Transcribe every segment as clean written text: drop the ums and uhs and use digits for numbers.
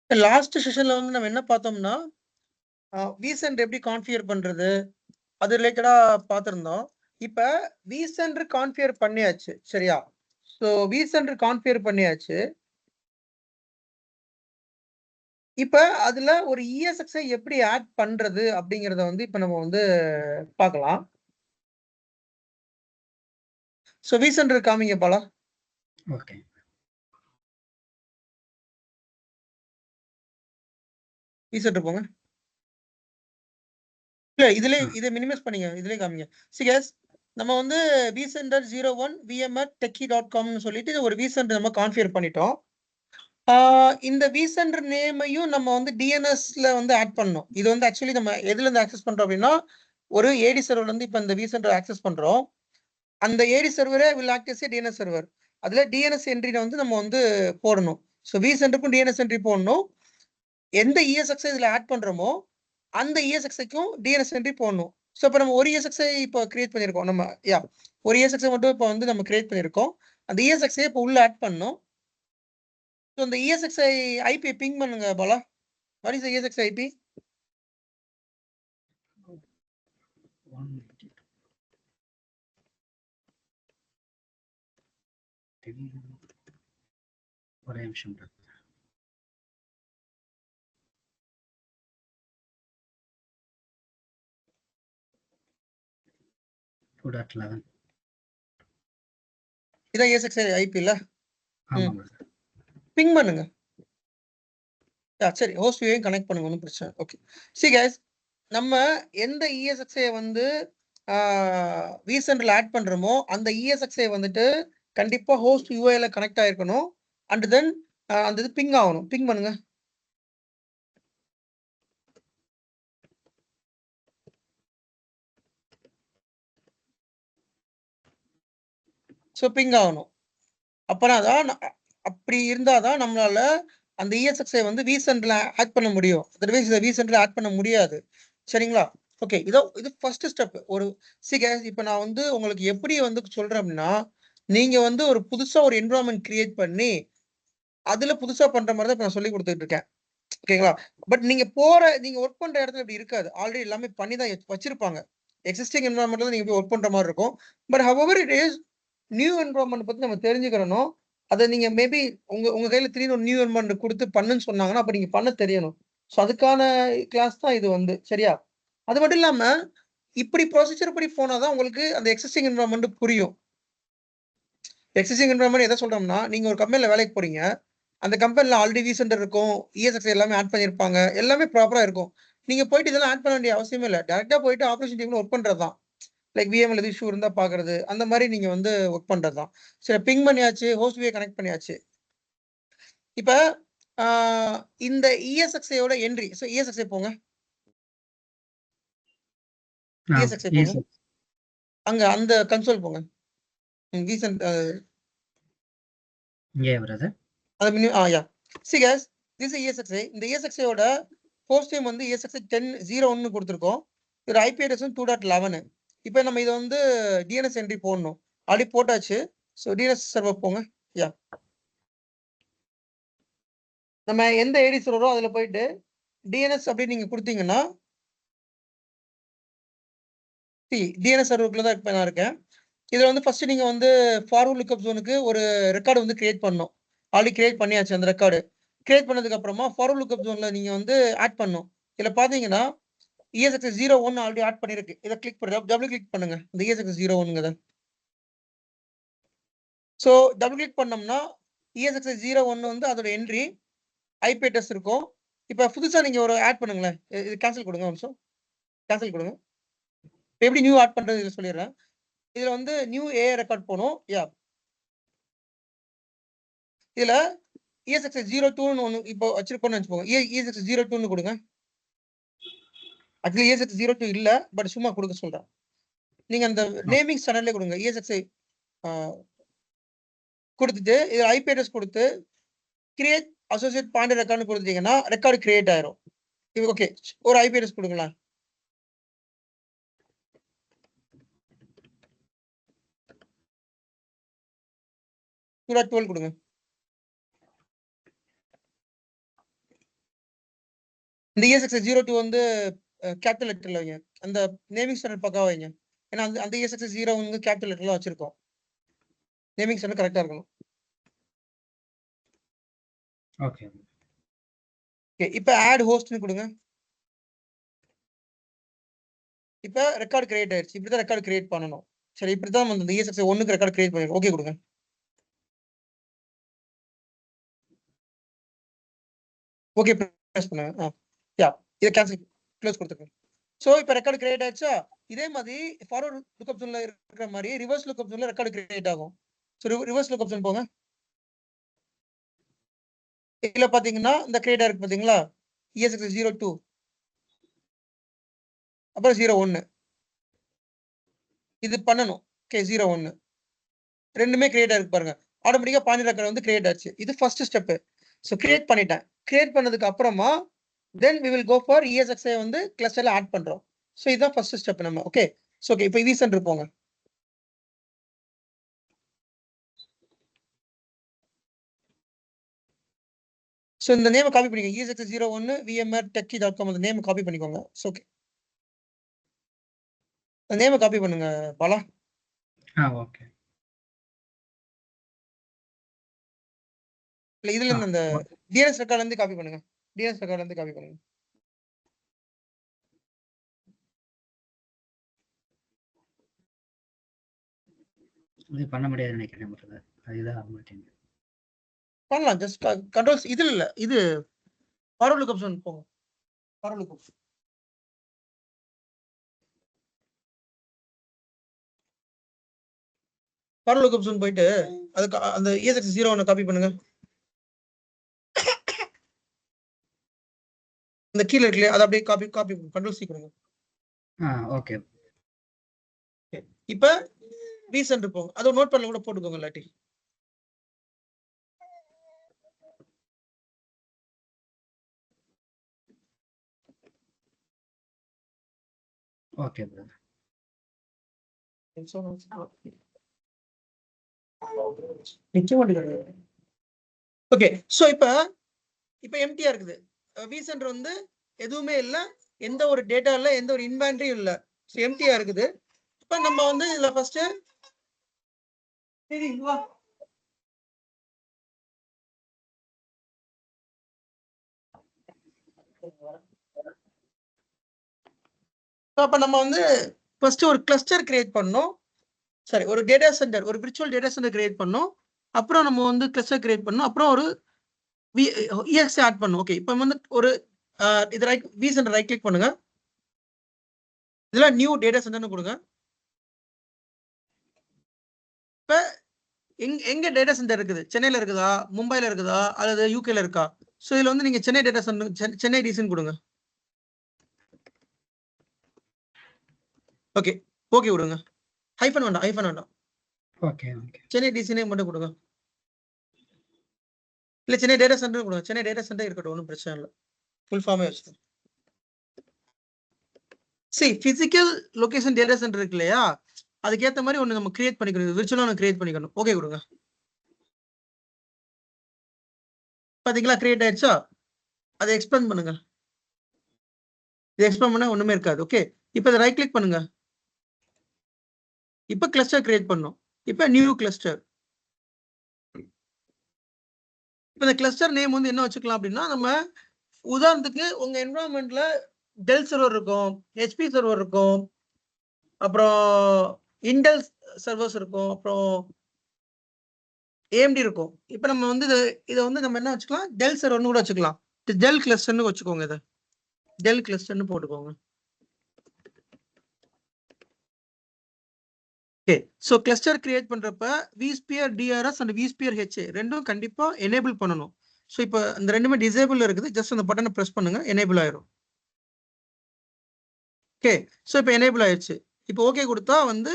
Last செஷன்ல வந்து நம்ம என்ன பார்த்தோம்னா, vCenter எப்படி கான்ஃபிகர் பண்றது? அது ரிலேட்டடா பார்த்திருந்தோம். இப்ப vCenter கான்ஃபிகர் பண்ணியாச்சு. சரியா? ஸோ vCenter கான்ஃபிகர் பண்ணியாச்சு. இப்ப அதுல ஒரு ESXஐ எப்படி ஆட் பண்றது? அப்படிங்கிறத வந்து இப்ப நம்ம வந்து பார்க்கலாம். ஸோ vCenter காமிங்க பாலா. ஓகே. vCenter போங்க. இல்ல இத மினிமைஸ் பண்ணீங்க. இதுலயே காமிங்க. சி கைஸ், நம்ம வந்து vCenter 01 vmr.techie.comனு சொல்லிட்டு ஒரு vCenter நம்ம கான்ஃபிகர் பண்ணிட்டோம். இந்த vCenter நேமையும் நம்ம வந்து DNSல வந்து ஆட் பண்ணணும். இது வந்து ஆக்சுவலி நம்ம எதுல இருந்து ஆக்சஸ் பண்றோம் அப்படின்னா, ஒரு AD சர்வர்ல இருந்து இப்ப இந்த vCenter ஆக்சஸ் பண்றோம். அந்த AD சர்வரே will act as a DNS server. அதுல DNS என்ட்ரில வந்து நம்ம வந்து போடணும். ஸோ vCenterக்கும் DNS என்ட்ரி போடணும். எந்த ESXஐ இதுல ஆட் பண்றோமோ, அந்த ESXஐக்கும் DNS என்ட்ரி போடணும். ஸோ இப்ப நம்ம ஒரு ESXஐ இப்போ கிரியேட் பண்ணியிருக்கோம். நம்ம ஒரு ESXஐ மட்டும் இப்போ வந்து நம்ம கிரியேட் பண்ணியிருக்கோம். அந்த ESXஐ இப்போ உள்ள ஆட் பண்ணணும். ஸோ இந்த ESXஐ ஐபி பிங் பண்ணுங்க பாலா. வாட் இஸ் த ESXஐ ஐபி? 192. ஒரே நிமிஷம். 2.11. இதான் ESXஐ ஐபி இல்ல? ஆமாங்க. பிங் பண்ணுங்க. சரி, ஹோஸ்ட் வியூவையும் கனெக்ட் பண்ணுங்க, ஒன்றும் பிரச்சனை. ஓகே. சி கைஸ், நம்ம எந்த ESXஐ வந்து vCenterல ஆட் பண்றோமோ, அந்த ESXஐ வந்துட்டு கண்டிப்பா ஹோஸ்ட் யூஐல கனெக்ட் ஆயிருக்கணும். அண்ட் தென் அந்த இது பிங் ஆகணும். பிங் பண்ணுங்க. ஸோ பிங் ஆகணும். அப்படி இருந்தாதான் நம்மளால அந்த ESXஐ வந்து vCenterல ஆட் பண்ண முடியும். அதர்வைஸ் இதை vCenterல ஆட் பண்ண முடியாது. சரிங்களா? ஓகே. இது ஃபர்ஸ்ட் ஸ்டெப். ஒரு கைஸ், இப்ப நான் வந்து உங்களுக்கு எப்படி வந்து சொல்றேன் அப்படின்னா, நீங்க வந்து ஒரு புதுசா ஒரு என்விரான்மென்ட் கிரியேட் பண்ணி அதுல புதுசா பண்ற மாதிரி தான் இப்ப நான் சொல்லி கொடுத்துட்டு இருக்கேன். ஓகேங்களா? பட் நீங்க ஒர்க் பண்ற இடத்துல இப்படி இருக்காது. ஆல்ரெடி எல்லாமே பண்ணி தான் வச்சிருப்பாங்க. எக்ஸிஸ்டிங் என்விரான்மென்ட்ல நீங்க போய் ஒர்க் பண்ற மாதிரி இருக்கும். But however it is, new environment பத்தி நம்ம தெரிஞ்சுக்கிறணும். அதை நீங்க மேபி உங்க கையில திடீர்னு ஒரு நியூ என்விரான்மென்ட் கொடுத்து பண்ணுன்னு சொன்னாங்கன்னா, அப்ப நீங்க பண்ண தெரியணும். ஸோ அதுக்கான கிளாஸ் தான் இது வந்து. சரியா? அது மட்டும் இல்லாம இப்படி ப்ரொசீஜர் படி போனாதான் உங்களுக்கு அந்த எக்ஸிஸ்டிங் என்விரான்மென்ட் புரியும். எக்ஸிஸ்டிங் என்விரான்மென்ட் எதை சொல்றோம்னா, நீங்க ஒரு கம்பெனில வேலைக்கு போறீங்க. அந்த கம்பெனில ஆல்ரெடி vCenter இருக்கும். ESXஐ எல்லாமே ஆட் பண்ணியிருப்பாங்க. எல்லாமே ப்ராப்பரா இருக்கும். நீங்க போயிட்டு இதெல்லாம் ஆட் பண்ண வேண்டிய அவசியமே இல்ல. டைரக்ட்டா போயிட்டு ஆப்பரேஷன் டீம்ல ஒர்க் பண்றது தான். லைக் VMல எதுவும் இஷ்யூ இருந்தா பார்க்கறது. அந்த மாரி நீங்க வந்து ஒர்க் பண்றது தான். சரி, பிங் பண்ணியாச்சு. ஹோஸ்ட் வியூ கனெக்ட் பண்ணியாச்சு. இப்ப ஆ இந்த ESXஐயோட என்ட்ரி. ஸோ ESXஐ போங்க. ESXஐ போங்க. அங்க அந்த கன்சோல் போங்க. vCenter இங்கே பிரதர். அது மினி யா. சி கைஸ், திஸ் இஸ் ESXஐ. இந்த ESXஐயோட ஹோஸ்ட் நேம் வந்து ESXஐ 10.01 கொடுத்துருக்கோம். இதோட ஐபி அட்ரஸ் வந்து 2.11. இப்போ நம்ம இதை வந்து DNS என்ட்ரி போடணும். ஆல்ரெடி போட்டாச்சு. ஸோ DNS சர்வர் போங்க. யா, நம்ம எந்த ஐடி சர்வரோ அதில் போயிட்டு DNS அப்படின்னு நீங்க கொடுத்தீங்கன்னா, DNS சர்வருக்குள்ள தான் இப்போ நான் இருக்கேன். இதில் வந்து ஃபர்ஸ்ட் நீங்க வந்து ஃபார்வர்ட் லுக்அப் ஜோனுக்கு ஒரு ரெக்கார்டு வந்து கிரியேட் பண்ணணும். ஆல்ரெடி கிரியேட் பண்ணியாச்சு அந்த ரெக்கார்டு. கிரியேட் பண்ணதுக்கு அப்புறமா ஃபார்வர்ட் லுக்அப் ஜோன்ல நீங்க வந்து ஆட் பண்ணணும். இதில் பார்த்தீங்கன்னா ESXஐ 01 ஆல்ரெடி ஆட் பண்ணிருக்கு. இதை கிளிக் பண்ணி டபுள் கிளிக் பண்ணுங்க. இந்த ESXஐ 01ங்கத. ஸோ டபுள் கிளிக் பண்ணோம்னா ESXஐ 01 வந்து அதோட என்ட்ரி ஐபி அட்ரஸ் இருக்கும். இப்போ புதுசா நீங்க ஒரு ஆட் பண்ணுங்களேன். இது கேன்சல் கொடுங்க ஒரு நிமிஷம். கேன்சல் கொடுங்க. இப்போ எப்படி நியூ ஆட் பண்றது இதில் சொல்லிடுறேன். இதுல வந்து நியூ ஏஐ ரெக்கார்ட் போகணும். யா, இதுல ESXஐ 02ன்னு ஒன்று இப்போ வச்சிருக்கோம்னு வச்சுக்கோங்க. ESXஐ 02ன்னு கொடுங்க. ஆக்சுவலி ESXஐ 02 இல்ல, பட் சும்மா கொடுக்க சொல்றேன். நீங்க அந்த நேமிங் சேனல்லே கொடுங்க. ESXஐ கொடுத்துட்டு இது ஐபி அட்ரஸ் கொடுத்து கிரியேட் அசோசியேட் பாயிண்டர் ரெக்கார்டு கொடுத்தீங்கன்னா ரெக்கார்டு கிரியேட் ஆயிரும். ஓகே, ஒரு ஐபி அட்ரஸ் கொடுங்களேன். கொடுங்க. இந்த ESXi 02 வந்து கேபிட்டல் லெட்டர்ல வைங்க. அந்த நேமிங் ஸ்டாண்டர்ட் பக்காவா வைங்க. ஏன்னா அந்த ESXi 0 வந்து கேபிட்டல் லெட்டர்ல வச்சிருக்கோம். நேமிங் ஸ்டாண்டர்ட் கரெக்டா இருக்கணும். ஓகே. ஓகே, இப்போ ஆட் ஹோஸ்ட்னு கொடுங்க. இப்போ ரெக்கார்ட் கிரியேட் ஆயிடுச்சு. இப்படி தான் ரெக்கார்ட் கிரியேட் பண்ணணும். சரி, இப்படி தான் வந்து இந்த ESXi 1க்கு ரெக்கார்ட் கிரியேட் பண்ணிருக்கோம். ஓகே கொடுங்க. ஓகே பிரஸ் பண்ணுங்க. யா, இதை கேன்சல் க்ளோஸ் கொடுத்துருங்க. ஸோ இப்போ ரெக்கார்டு கிரியேட் ஆயிடுச்சா? இதே மாதிரி ஃபார்வர்ட் லுக்அப் ஜோன்ல இருக்கிற மாதிரி ரிவர்ஸ் லுக்அப் ஜோன்ல ரெக்கார்டு கிரியேட் ஆகும். ஸோ ரிவர்ஸ் லுக்அப் ஜோன் போங்க. இதுல பாத்தீங்கன்னா இந்த கிரியேட் இருக்கு பாத்தீங்களா? ESXi 02 அப்புறம் 01 இது பண்ணணும். ஓகே, 01 ரெண்டுமே கிரியேட் ஆயிருக்கு பாருங்க. ஆட்டோமேட்டிக்கா பாயிண்ட் ரெக்கார்ட் வந்து கிரியேட் ஆச்சு. இது ஃபர்ஸ்ட் ஸ்டெப். ஸோ கிரியேட் பண்ணிட்டேன். கிரியேட் பண்ணதுக்கு அப்புறமா தென் we will go for ESXi வந்து கிளஸ்டர்ல ஆட் பண்றோம். ஸோ இதுதான் ஃபர்ஸ்ட் ஸ்டெப் நம்ம. ஓகே, ஸோ ஓகே, இப்போ vCenter போங்க. ஸோ இந்த நேமை காப்பி பண்ணிக்கோங்க. ESXi 01 vmr.techie.com அந்த நேம் காப்பி பண்ணிக்கோங்க. ஓகே, அந்த நேமை காப்பி பண்ணுங்க பாலா. ஓகே. இல்ல இதுல இருந்து அந்த டிஎன்எஸ் ரெக்கார்ட்ல இருந்து காப்பி பண்ணுங்க. டிஎன்எஸ் ரெக்கார்ட்ல இருந்து காப்பி பண்ணுங்க. இது பண்ண முடியாது நினைக்கிறேன் பிரதர். அதுதான் ஆக மாட்டேங்குது. பண்ணலாம். ஜஸ்ட் கண்ட்ரோல்ஸ் இதுல இல்ல, இது ஃபார்வர்ட் லுக்அப் ஜோன் போங்க. Forward lookup forward lookup zone போயிட்டு அதுக்கு அந்த ESXi 01 காப்பி பண்ணுங்க. இந்த கீழ இருக்குல்ல, அதை அப்படியே காப்பி கண்ட்ரோல் சி கொடுங்க. ஓகே. இப்ப vCenter போங்க. அதை நோட் பண்ணல கூட போட்டுக்கோங்க இல்லாட்டி. Okay brother. ஓகே, சோ இப்ப எம்டியா இருக்குது. vCenter வந்து எதுவுமே இல்ல, எந்த ஒரு டேட்டா இல்ல, எந்த ஒரு இன்வென்டரியும் இல்ல. சோ எம்டியா இருக்குது. இப்ப நம்ம வந்து இதுல ஃபர்ஸ்ட் சரி வா அப்ப நம்ம வந்து ஃபர்ஸ்ட் ஒரு கிளஸ்டர் கிரியேட் பண்ணோம். சரி, ஒரு டேட்டா சென்டர், ஒரு விர்ச்சுவல் டேட்டா சென்டர் கிரியேட் பண்ணோம். அப்புறம் நம்ம வந்து கிளஸ்டர் கிரியேட் பண்ணோம். அப்புறம் ஒரு EXI ஆட் பண்ணோம். ஓகே, இப்போ வந்து ஒரு இது vCenter ரைட் கிளிக் பண்ணுங்க. இதுல நியூ டேட்டா சென்டர்னு கொடுங்க. இப்ப எங்க டேட்டா சென்டர் இருக்குது? சென்னையில இருக்குதா, மும்பைல இருக்குதா, அல்லது யூகேல இருக்கா? சோ இதுல வந்து நீங்க சென்னை டேட்டா சென்டர், சென்னை டிசின்னு கொடுங்க. ஓகே, ஓகே விடுங்க. ஹைஃபன் வேண்டாம். ஓகே. சென்னை டிசினே மட்டும் கொடுங்க. இல்ல சென்னை டேட்டா சென்டர் கொடுங்க. சென்னை டேட்டா சென்டர் இருக்கட்டும், ஒன்றும் பிரச்சனை இல்லை. ஃபுல் ஃபார்மே வச்சு பிசிக்கல் லொகேஷன் டேட்டா சென்டர் இருக்கு இல்லையா, அதுக்கேற்ற மாதிரி ஒன்று நம்ம கிரியேட் பண்ணிக்கணும். விர்ச்சுவலா ஒன்று கிரியேட் பண்ணிக்கணும். ஓகே கொடுங்க. பாத்தீங்களா, கிரியேட் ஆயிடுச்சா? அதை எக்ஸ்பேண்ட் பண்ணுங்க. இது எக்ஸ்பேண்ட் பண்ணா ஒண்ணுமே இருக்காது. ஓகே, இப்போ இதை ரைட் கிளிக் பண்ணுங்க. இப்போ கிளஸ்டர் கிரியேட் பண்ணோம். இப்போ நியூ கிளஸ்டர். இப்போ இந்த கிளஸ்டர் நேம் வந்து என்ன வச்சுக்கலாம் அப்படின்னா, நம்ம உதாரணத்துக்கு உங்க என்விரான்மெண்ட்ல டெல் சர்வர் இருக்கும், ஹெச்பி சர்வர் இருக்கும், அப்புறம் இன்டெல் சர்வர்ஸ் இருக்கும், அப்புறம் AMD இருக்கும். இப்போ நம்ம வந்து இதை வந்து நம்ம என்ன வச்சுக்கலாம், டெல் சர்வர்னு கூட வச்சுக்கலாம். டெல் கிளஸ்டர்னு வச்சுக்கோங்க. இதை டெல் கிளஸ்டர்னு போட்டுக்கோங்க. ஓகே, ஸோ கிளஸ்டர் கிரியேட் பண்றப்ப vSphere DRS and vSphere HA ரெண்டும் கண்டிப்பா எனேபிள் பண்ணணும். ஸோ இப்போ இந்த ரெண்டுமே டிசேபிள் இருக்குது. ஜஸ்ட் அந்த பட்டனை ப்ரெஸ் பண்ணுங்க, எனேபிள் ஆயிரும். ஓகே, ஸோ இப்போ எனேபிள் ஆயிடுச்சு. இப்போ ஓகே கொடுத்தா வந்து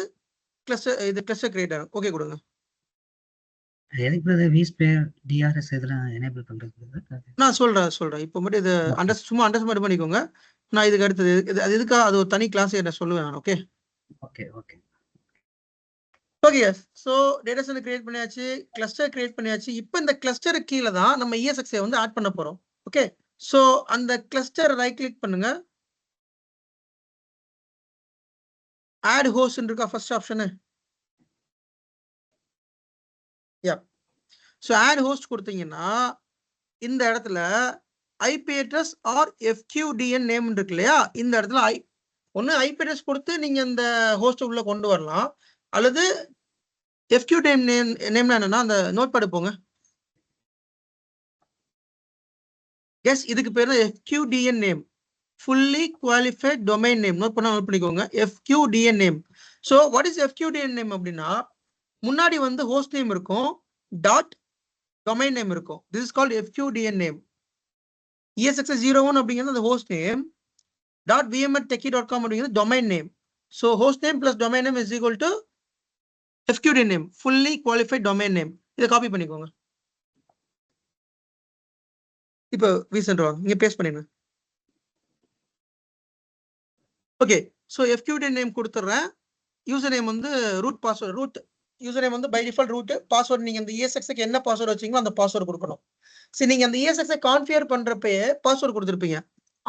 கிளஸ்டர் கிரியேட் ஆகும். ஓகே கொடுங்க. எதுக்கு பிரதர் vSphere DRS இதெல்லாம் எனேபிள் பண்றது? நான் சொல்றேன். இப்போ மட்டும் இதை சும்மா அண்டர்ஸ்டாண்ட் பண்ணிக்கோங்க. நான் இதுக்கு அடுத்தது அது எதுக்கா, அது ஒரு தனி கிளாஸ் என்ன சொல்லுவேன் நான். Okay okay. Okay, so data centre create பண்ணியாச்சு, கிளஸ்டர் கிரியேட் பண்ணியாச்சு. இப்போ இந்த கிளஸ்டருக்கு கீழே தான் நம்ம ESXi வந்து ஆட் பண்ண போறோம். ஓகே, ஸோ அந்த கிளஸ்டர் ரைட் கிளிக் பண்ணுங்க. ஆட் ஹோஸ்ட் இருக்கா ஃபர்ஸ்ட் ஆப்ஷனு. யா. ஸோ ஆட் ஹோஸ்ட் கொடுத்தீங்கன்னா இந்த இடத்துல ஐபி அட்ரஸ் ஆர் எஃப்கியூடிஎன் நேம் இருக்கு இல்லையா, இந்த இடத்துல ஒன்று ஐபி அட்ரஸ் கொடுத்து நீங்க இந்த ஹோஸ்ட் உள்ள கொண்டு வரலாம், அல்லது எஃப்கியூடிஎன் நேம்னா என்னன்னா அந்த நோட் பேட் போங்க. எஸ், இதுக்கு பேர் தான் FQDN name, fully qualified domain name. Note பண்ணிக்கோங்க, FQDN name. So what is FQDN name அப்படின்னா முன்னாடி வந்து ஹோஸ்ட் நேம் இருக்கும், டாட் டொமைன் நேம் இருக்கும். This is called FQDN name. ESXi01 அப்படிங்கிறது அந்த ஹோஸ்ட் நேம், .vmtechie.com அப்படிங்கிறது domain name. So host name plus domain name is equal to FQDN name, fully qualified domain name. இதை copy பண்ணிக்கோங்க. இப்போ vCenter வாங்க, இங்க paste பண்ணிடுங்க. ஓகே, ஸோ FQDN நேம் கொடுத்துட்றேன். யூசர் நேம் வந்து root password, root user name வந்து by default root. Password நீங்க இந்த ESXக்கு என்ன பாஸ்வேர்டு வச்சீங்களோ அந்த பாஸ்வேர்டு கொடுக்கணும். சரி, நீங்க அந்த ESXை கான்ஃபிகர் பண்றப்பயே பாஸ்வேர்டு கொடுத்துருப்பீங்க,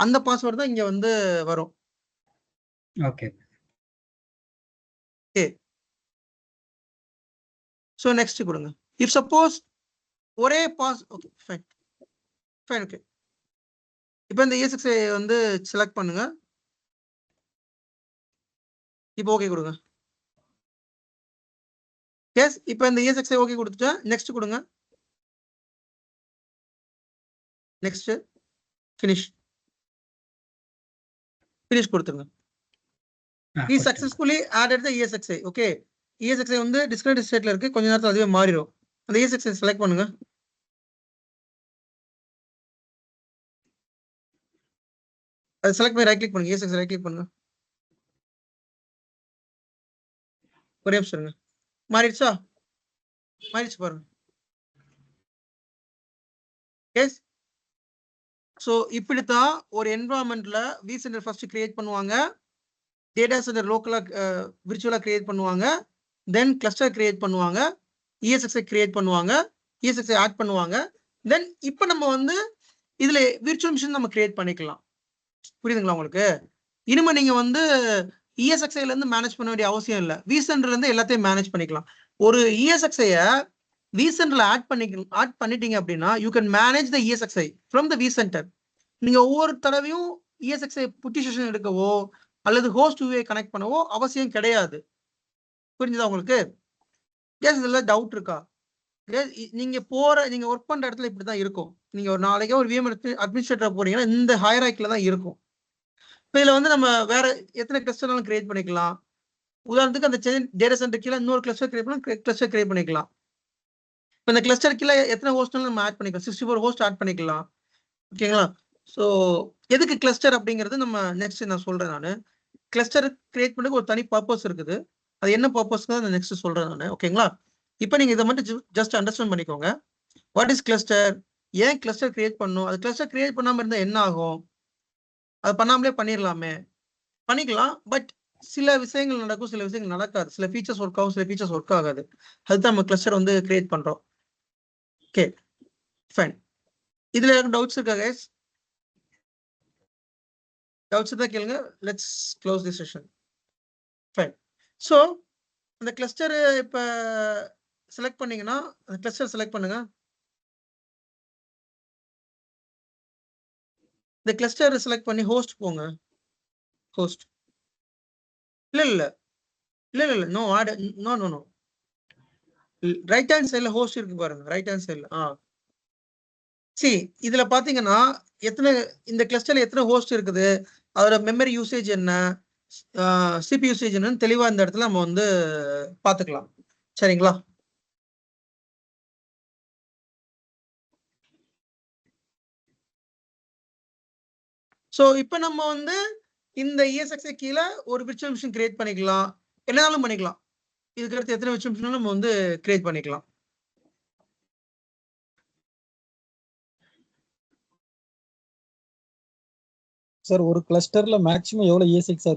அந்த பாஸ்வேர்டு தான் இங்க வந்து வரும். ஓகே. ஓகே, ஸோ நெக்ஸ்ட் கொடுங்க. இஃப் சப்போஸ் ஒரே ஓகே ஃபைன் ஃபைன். ஓகே, இப்போ இந்த ESXை வந்து செலக்ட் பண்ணுங்க. இப்போ ஓகே கொடுங்க. எஸ், இப்போ இந்த ESXை ஓகே கொடுத்துட்டேன். நெக்ஸ்ட் கொடுங்க. நெக்ஸ்ட் ஃபினிஷ் கொடுத்துருங்க. We successfully added the ESXi. Okay, ESXi வந்து டிஸ்கனெக்ட் ஸ்டேட்ல இருக்கு, கொஞ்ச நேரத்துல அதுவே மாறிடும். அந்த ESXi செலக்ட் பண்ணுங்க. அது செலக்ட் பண்ணி ரைட் கிளிக் பண்ணுங்க. ESXi ரைட் கிளிக் பண்ணுங்க. ஒரே நிமிஷம் இருங்க. மாறிடுச்சா? மாறிடுச்சு பாருங்க. எஸ், ஸோ இப்படித்தான் ஒரு என்வரான்மெண்ட்ல vCenter ஃபர்ஸ்ட் கிரியேட் பண்ணுவாங்க, டேட்டா சென்டர் லோக்கலா விர்ச்சுவலா கிரியேட் பண்ணுவாங்க, தென் கிளஸ்டர் கிரியேட் பண்ணுவாங்க, ESXi கிரியேட் பண்ணுவாங்க, ESXi ஆட் பண்ணுவாங்க. தென் இப்போ நம்ம வந்து இதுல விர்ச்சுவல் மிஷின் நம்ம கிரியேட் பண்ணிக்கலாம். புரியுதுங்களா உங்களுக்கு? இனிமே நீங்க வந்து ESXiல இருந்து மேனேஜ் பண்ண வேண்டிய அவசியம் இல்லை, vCenter இருந்து எல்லாத்தையும் மேனேஜ் பண்ணிக்கலாம். ஒரு ESXiய vCenterல ஆட் பண்ணிட்டீங்க அப்படின்னா you can manage the ESXi from the vCenter. நீங்க ஒவ்வொரு தடவையும் ESXi புட்டிஷன் எடுக்கவோ அல்லது ஹோஸ்ட் UI கனெக்ட் பண்ணவோ அவசியம் கிடையாது. புரிஞ்சுதா உங்களுக்கு? கேஸ் இதெல்லாம் டவுட் இருக்கா? நீங்க ஒர்க் பண்ற இடத்துல இப்படிதான் இருக்கும். நீங்க ஒரு நாளைக்கே ஒரு VM அட்மினிஸ்ட்ரேட்டர் போறீங்கன்னா இந்த ஹையரார்க்கில தான் இருக்கும். இப்போ இதுல வந்து நம்ம வேற எத்தனை கிளஸ்டர்னாலும் கிரியேட் பண்ணிக்கலாம். உதாரணத்துக்கு அந்த டேட்டா சென்டர் கீழே இன்னொரு கிளஸ்டர் கிரியேட் பண்ணிக்கலாம். இப்போ இந்த கிளஸ்டர் கீழே எத்தனை ஹோஸ்ட்னாலும் நம்ம ஆட் பண்ணிக்கலாம், 64 ஹோஸ்ட் ஆட் பண்ணிக்கலாம். ஓகேங்களா? ஸோ எதுக்கு கிளஸ்டர் அப்படிங்கிறது நம்ம நெக்ஸ்ட் நான் சொல்றேன். நான் கிளஸ்டர் கிரியேட் பண்ணதுக்கு ஒரு தனி பர்பஸ் இருக்குது, அது என்ன பர்பஸ்க்கு நான் நெக்ஸ்ட் சொல்றேன் நான். ஓகேங்களா? இப்போ நீங்க இதை மட்டும் ஜஸ்ட் அண்டர்ஸ்டாண்ட் பண்ணிக்கோங்க. வாட் இஸ் கிளஸ்டர், ஏன் கிளஸ்டர் கிரியேட் பண்ணணும், அது கிளஸ்டர் கிரியேட் பண்ணாம இருந்தா என்ன ஆகும், அது பண்ணாமலே பண்ணிக்கலாம். பட் சில விஷயங்கள் நடக்கும், சில விஷயங்கள் நடக்காது. சில ஃபீச்சர்ஸ் ஒர்க் ஆகும், சில ஃபீச்சர்ஸ் ஒர்க் ஆகாது. அதுதான் நம்ம கிளஸ்டர் வந்து கிரியேட் பண்றோம். Okay fine. இதுல யாருக்கும் டவுட்ஸ் இருக்கா கைஸ்? டவுட்ஸ் இருந்தா கேளுங்க. Let's close the session. Fine. So அந்த கிளஸ்டர் இப்போ செலக்ட் பண்ணீங்கன்னா அந்த கிளஸ்டர் செலக்ட் பண்ணுங்க. இந்த கிளஸ்டர் செலக்ட் பண்ணி ஹோஸ்ட் போங்க. ஹோஸ்ட் இல்ல no add no right hand சைடுல ஹோஸ்ட் இருக்கு பாருங்க, ரைட் ஹேண்ட் சைடுல. இதுல பாத்தீங்கன்னா இந்த கிளஸ்டர்ல எத்தனை ஹோஸ்ட் இருக்குது, அதோட மெமரி யூசேஜ் என்ன, சிபி யூசேஜ் என்னன்னு தெளிவா இந்த இடத்துல நம்ம வந்து பாத்துக்கலாம். சரிங்களா? ஸோ இப்போ நம்ம வந்து இந்த ESXi கீழே ஒரு விர்ச்சுவல் மிஷின் கிரியேட் பண்ணிக்கலாம், என்னாலும் பண்ணிக்கலாம். இதுக்கு அடுத்து எத்தனை விர்ச்சுவல் மிஷின் நம்ம வந்து கிரியேட் பண்ணிக்கலாம். சார் ஒரு கிளஸ்டர்ல மேக்ஸிமம் எவ்வளவு ESXi